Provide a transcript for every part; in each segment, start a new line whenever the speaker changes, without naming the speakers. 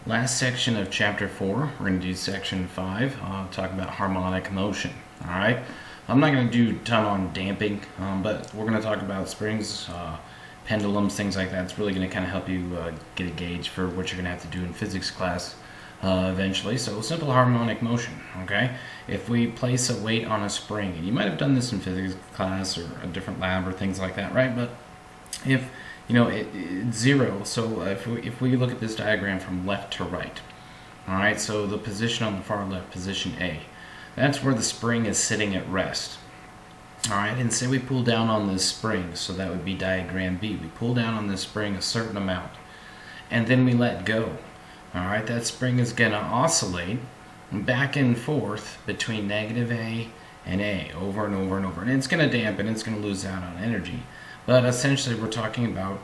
Last section of chapter 4, we're going to do section 5, talk about harmonic motion. Alright, I'm not going to do a ton on damping, but we're going to talk about springs, pendulums, things like that. It's really going to kind of help you get a gauge for what you're going to have to do in physics class eventually. So simple harmonic motion, okay? If we place a weight on a spring, and you might have done this in physics class or a different lab or things like that, right? But if it's zero, so if we look at this diagram from left to right, all right, so the position on the far left, position A, that's where the spring is sitting at rest. All right, and say we pull down on this spring, so that would be diagram B. We pull down on this spring a certain amount, and then we let go. All right, that spring is going to oscillate back and forth between negative A and A over and over and over, and it's going to dampen, it's going to lose out on energy. But essentially, we're talking about,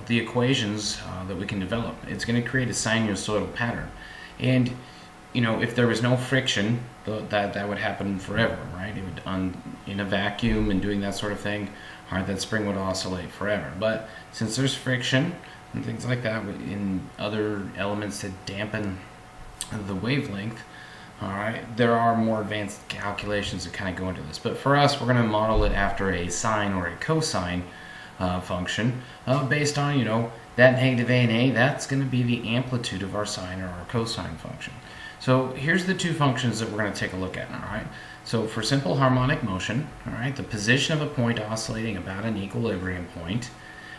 the equations that we can develop. It's going to create a sinusoidal pattern. And, if there was no friction, that would happen forever, right? It would, in a vacuum and doing that sort of thing, all right, that spring would oscillate forever. But since there's friction and things like that in other elements that dampen the wavelength, all right, there are more advanced calculations that kind of go into this. But for us, we're going to model it after a sine or a cosine function based on, that negative A and A, that's going to be the amplitude of our sine or our cosine function. So here's the two functions that we're going to take a look at, all right? So for simple harmonic motion, all right, the position of a point oscillating about an equilibrium point,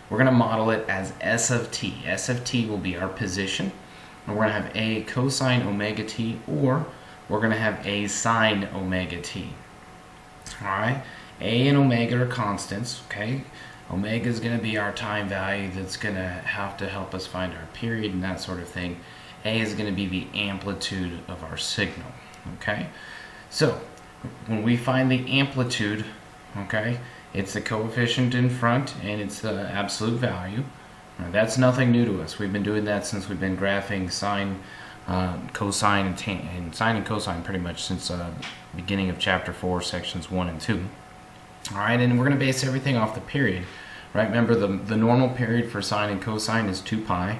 we're going to model it as S of t. S of t will be our position, and we're going to have A cosine omega t, or we're going to have A sine omega t. Alright, A and omega are constants, okay? Omega is going to be our time value that's going to help us find our period and that sort of thing. A is going to be the amplitude of our signal, okay? So, when we find the amplitude, okay, it's the coefficient in front and it's the absolute value. Now, that's nothing new to us. We've been doing that since we've been graphing sine, cosine and sine and cosine pretty much since the beginning of chapter 4, sections 1 and 2. Alright, and we're going to base everything off the period. Right? Remember, the normal period for sine and cosine is 2 pi.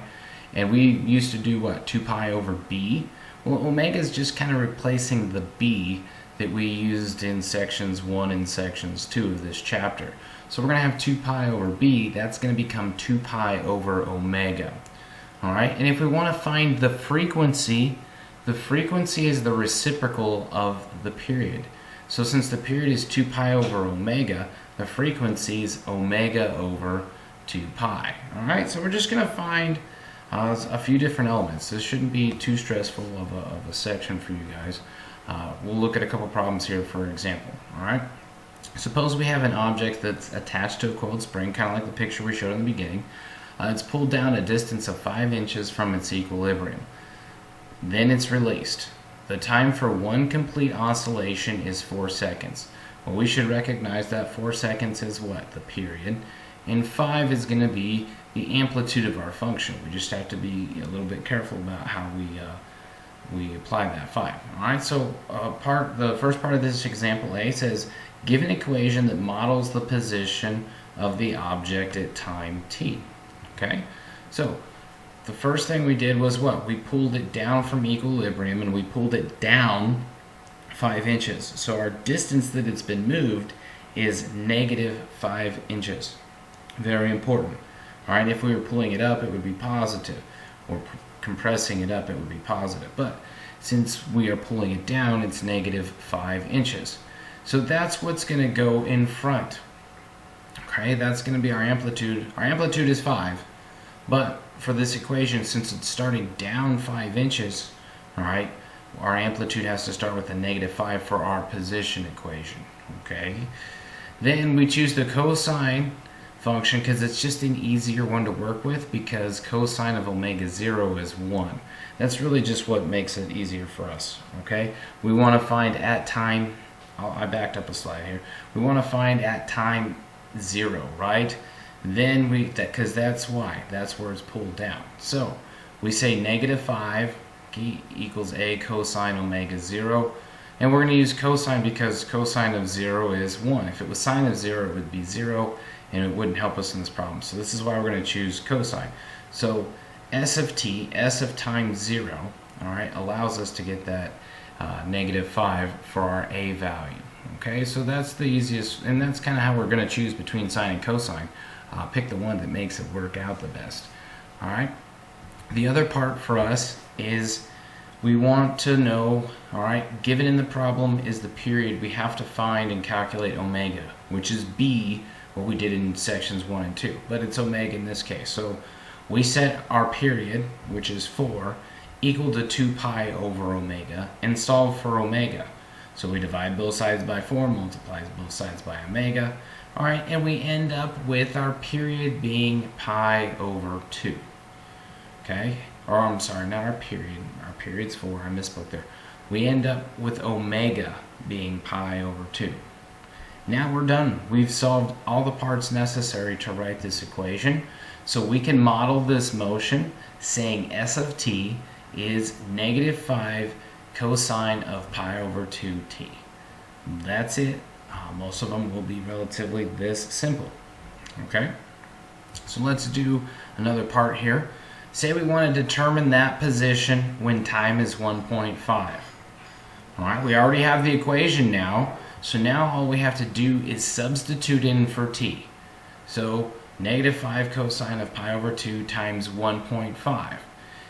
And we used to do what? 2 pi over b? Well, omega is just kind of replacing the b that we used in sections 1 and sections 2 of this chapter. So we're going to have 2 pi over b. That's going to become 2 pi over omega. Alright, and if we want to find the frequency is the reciprocal of the period. So since the period is 2 pi over omega, the frequency is omega over 2 pi. Alright, so we're just going to find a few different elements. This shouldn't be too stressful of a section for you guys. We'll look at a couple problems here for example. Alright, suppose we have an object that's attached to a coiled spring, kind of like the picture we showed in the beginning. It's pulled down a distance of 5 inches from its equilibrium. Then it's released. The time for one complete oscillation is 4 seconds. Well, we should recognize that 4 seconds is what? The period. And 5 is going to be the amplitude of our function. We just have to be a little bit careful about how we apply that 5. Alright, so the first part of this example A says, give an equation that models the position of the object at time t. Okay, so the first thing we did was what? We pulled it down from equilibrium and we pulled it down 5 inches. So our distance that it's been moved is negative 5 inches. Very important. Alright, if we were pulling it up, it would be positive. Or compressing it up, it would be positive. But since we are pulling it down, it's negative 5 inches. So that's what's going to go in front. Okay, that's going to be our amplitude. Our amplitude is 5, but for this equation, since it's starting down 5 inches, all right, our amplitude has to start with a negative 5 for our position equation. Okay, then we choose the cosine function because it's just an easier one to work with because cosine of omega 0 is 1. That's really just what makes it easier for us. Okay, we want to find at time. I backed up a slide here. We want to find at time 0, right? Then because that's why, that's where it's pulled down. So we say negative 5 equals A cosine omega 0, and we're going to use cosine because cosine of 0 is 1. If it was sine of 0, it would be 0, and it wouldn't help us in this problem. So this is why we're going to choose cosine. So S of t, S of times 0, all right, allows us to get that -5 for our a value. Okay, so that's the easiest, and that's kind of how we're going to choose between sine and cosine. Pick the one that makes it work out the best. All right. The other part for us is we want to know, all right, given in the problem is the period, we have to find and calculate omega, which is b, what we did in sections 1 and 2, but it's omega in this case. So we set our period, which is 4, equal to 2 pi over omega, and solve for omega. So we divide both sides by 4, multiplies both sides by omega, all right, and we end up with our period being pi over 2. Okay, or I'm sorry, not our period. Our period's 4. I misspoke there. We end up with omega being pi over 2. Now we're done. We've solved all the parts necessary to write this equation. So we can model this motion saying S of t is -5 cosine of pi over 2t. That's it. Most of them will be relatively this simple. Okay, so let's do another part here. Say we want to determine that position when time is 1.5. All right, we already have the equation now, so now all we have to do is substitute in for t. So -5 cosine of pi over 2 times 1.5.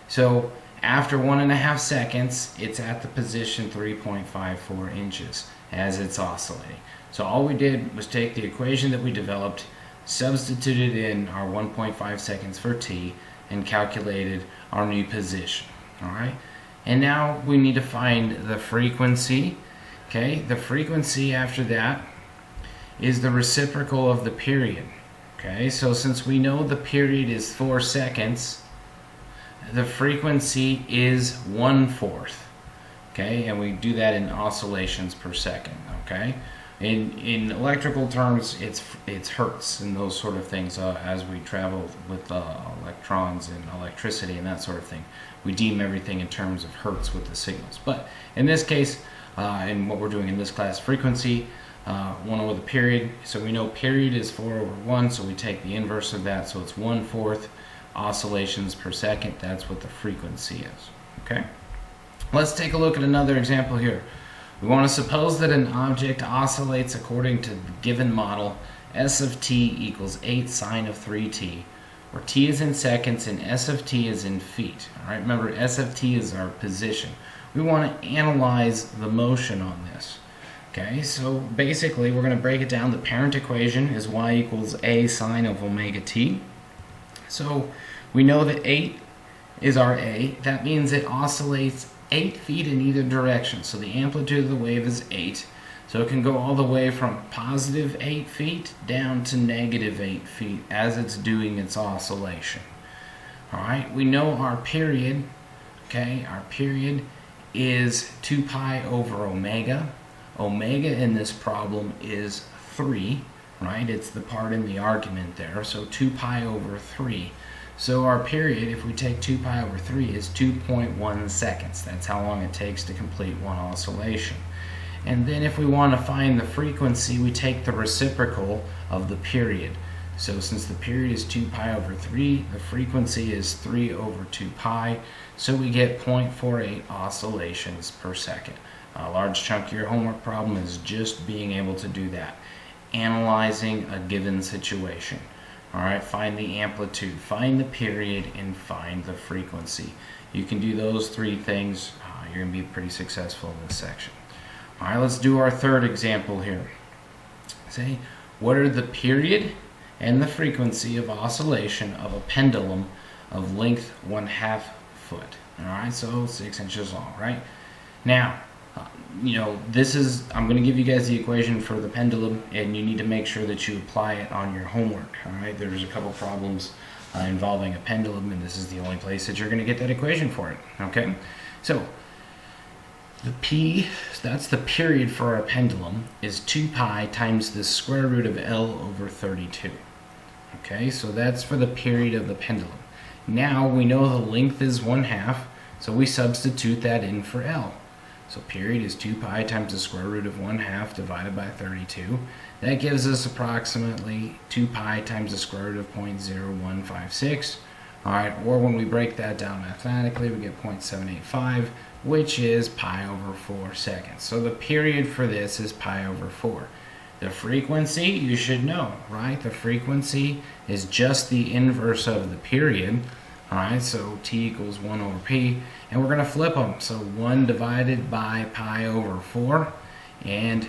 So after 1.5 seconds, it's at the position 3.54 inches as it's oscillating. So all we did was take the equation that we developed, substituted in our 1.5 seconds for t, and calculated our new position. All right, and now we need to find the frequency. Okay, the frequency after that is the reciprocal of the period. Okay, so since we know the period is 4 seconds, the frequency is 1/4. Okay, and we do that in oscillations per second. Okay, in electrical terms, it's hertz and those sort of things. As we travel with electrons and electricity and that sort of thing, we deem everything in terms of hertz with the signals. But in this case, in what we're doing in this class, frequency, 1 over the period. So we know period is 4 over 1, so we take the inverse of that, so it's 1/4 oscillations per second. That's what the frequency is. Okay, let's take a look at another example here. We want to suppose that an object oscillates according to the given model S of t equals 8 sine of 3t, where t is in seconds and S of t is in feet. All right, remember S of t is our position. We want to analyze the motion on this. Okay, so basically we're going to break it down. The parent equation is y equals a sine of omega t. So we know that 8 is our a. That means it oscillates 8 feet in either direction. So the amplitude of the wave is 8. So it can go all the way from positive 8 feet down to negative 8 feet as it's doing its oscillation. All right, we know our period. Okay, our period is 2 pi over omega. Omega in this problem is 3, right? It's the part in the argument there. So 2 pi over 3. So our period, if we take 2 pi over 3, is 2.1 seconds. That's how long it takes to complete one oscillation. And then if we want to find the frequency, we take the reciprocal of the period. So since the period is 2 pi over 3, the frequency is 3 over 2 pi. So we get 0.48 oscillations per second. A large chunk of your homework problem is just being able to do that. Analyzing a given situation. All right, find the amplitude, find the period, and find the frequency. You can do those 3 things. You're going to be pretty successful in this section. All right, let's do our third example here. Say, what are the period and the frequency of oscillation of a pendulum of length 1/2 foot? All right, so 6 inches long, right? Now, I'm going to give you guys the equation for the pendulum, and you need to make sure that you apply it on your homework. All right, there's a couple problems involving a pendulum, and this is the only place that you're going to get that equation for it. Okay, so the P, that's the period for our pendulum, is 2 pi times the square root of L over 32. Okay, so that's for the period of the pendulum. Now we know the length is 1/2, so we substitute that in for L. So period is 2 pi times the square root of 1/2 divided by 32. That gives us approximately 2 pi times the square root of 0.0156. All right, or when we break that down mathematically, we get 0.785, which is pi over 4 seconds. So the period for this is pi over 4. The frequency, you should know, right? The frequency is just the inverse of the period. All right, so t equals 1 over p, and we're going to flip them. So 1 divided by pi over 4, and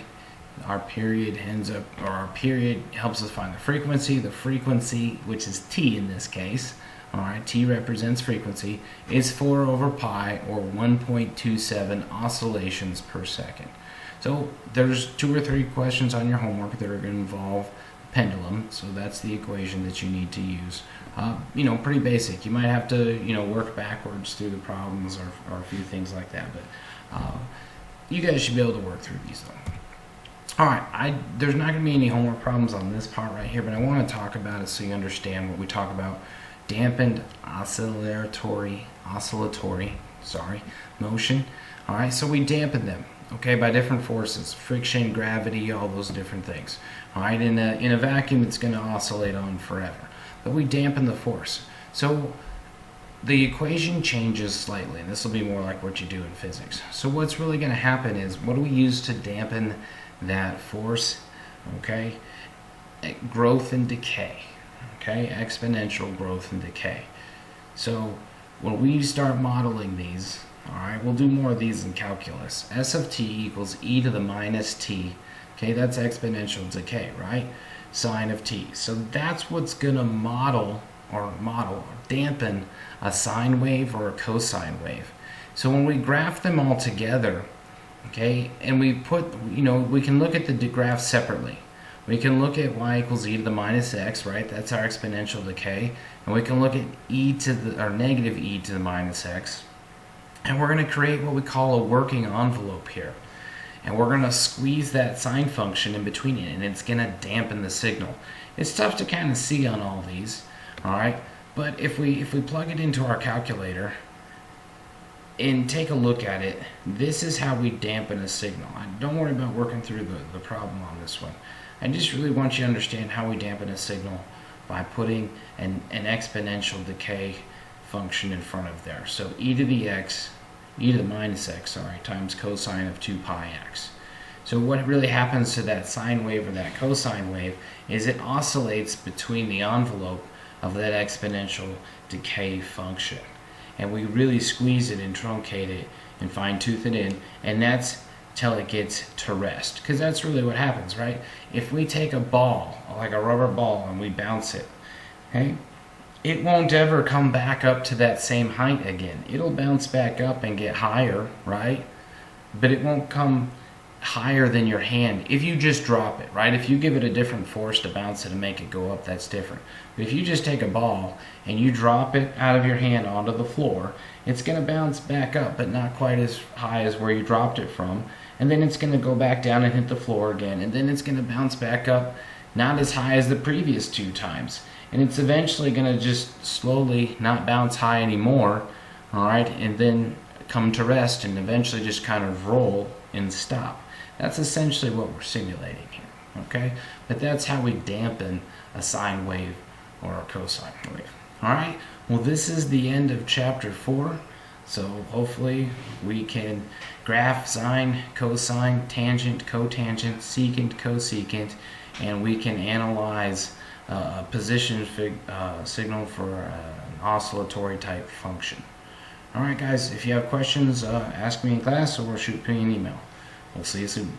our period ends up, or our period helps us find the frequency, which is t in this case, all right, t represents frequency, is 4 over pi, or 1.27 oscillations per second. So there's 2 or 3 questions on your homework that are going to involve pendulum, so that's the equation that you need to use. You know, pretty basic. You might have to, you know, work backwards through the problems or a few things like that, but you guys should be able to work through these though. Alright, there's not going to be any homework problems on this part right here, but I want to talk about it so you understand what we talk about. Dampened oscillatory motion. Alright, so we dampen them, okay, by different forces, friction, gravity, all those different things. Alright, in a vacuum it's going to oscillate on forever, but we dampen the force. So the equation changes slightly, and this will be more like what you do in physics. So what's really going to happen is, what do we use to dampen that force? Okay, growth and decay. Okay, exponential growth and decay. So when we start modeling these, all right, we'll do more of these in calculus. S of t equals e to the minus t. Okay, that's exponential decay, right? Sine of t. So that's what's going to dampen a sine wave or a cosine wave. So when we graph them all together, okay, and we put, you know, we can look at the graphs separately. We can look at y equals e to the minus x, right? That's our exponential decay. And we can look at negative e to the minus x. And we're going to create what we call a working envelope here. And we're going to squeeze that sine function in between it, and it's going to dampen the signal. It's tough to kind of see on all these, all right? But if we plug it into our calculator and take a look at it, this is how we dampen a signal. Don't worry about working through the problem on this one. I just really want you to understand how we dampen a signal by putting an exponential decay function in front of there. So e to the minus x, times cosine of 2 pi x. So what really happens to that sine wave or that cosine wave is it oscillates between the envelope of that exponential decay function. And we really squeeze it and truncate it and fine tooth it in, and that's till it gets to rest. Because that's really what happens, right? If we take a ball, like a rubber ball, and we bounce it, okay, it won't ever come back up to that same height again. It'll bounce back up and get higher, right? But it won't come higher than your hand if you just drop it, right? If you give it a different force to bounce it and make it go up, that's different. But if you just take a ball and you drop it out of your hand onto the floor, it's going to bounce back up, but not quite as high as where you dropped it from. And then it's going to go back down and hit the floor again, and then it's going to bounce back up not as high as the previous 2 times. And it's eventually going to just slowly not bounce high anymore, all right, and then come to rest and eventually just kind of roll and stop. That's essentially what we're simulating here, okay? But that's how we dampen a sine wave or a cosine wave. All right, well, this is the end of chapter 4. So hopefully we can graph sine, cosine, tangent, cotangent, secant, cosecant, and we can analyze a position signal for an oscillatory type function. All right, guys, if you have questions, ask me in class or shoot me an email. We'll see you soon.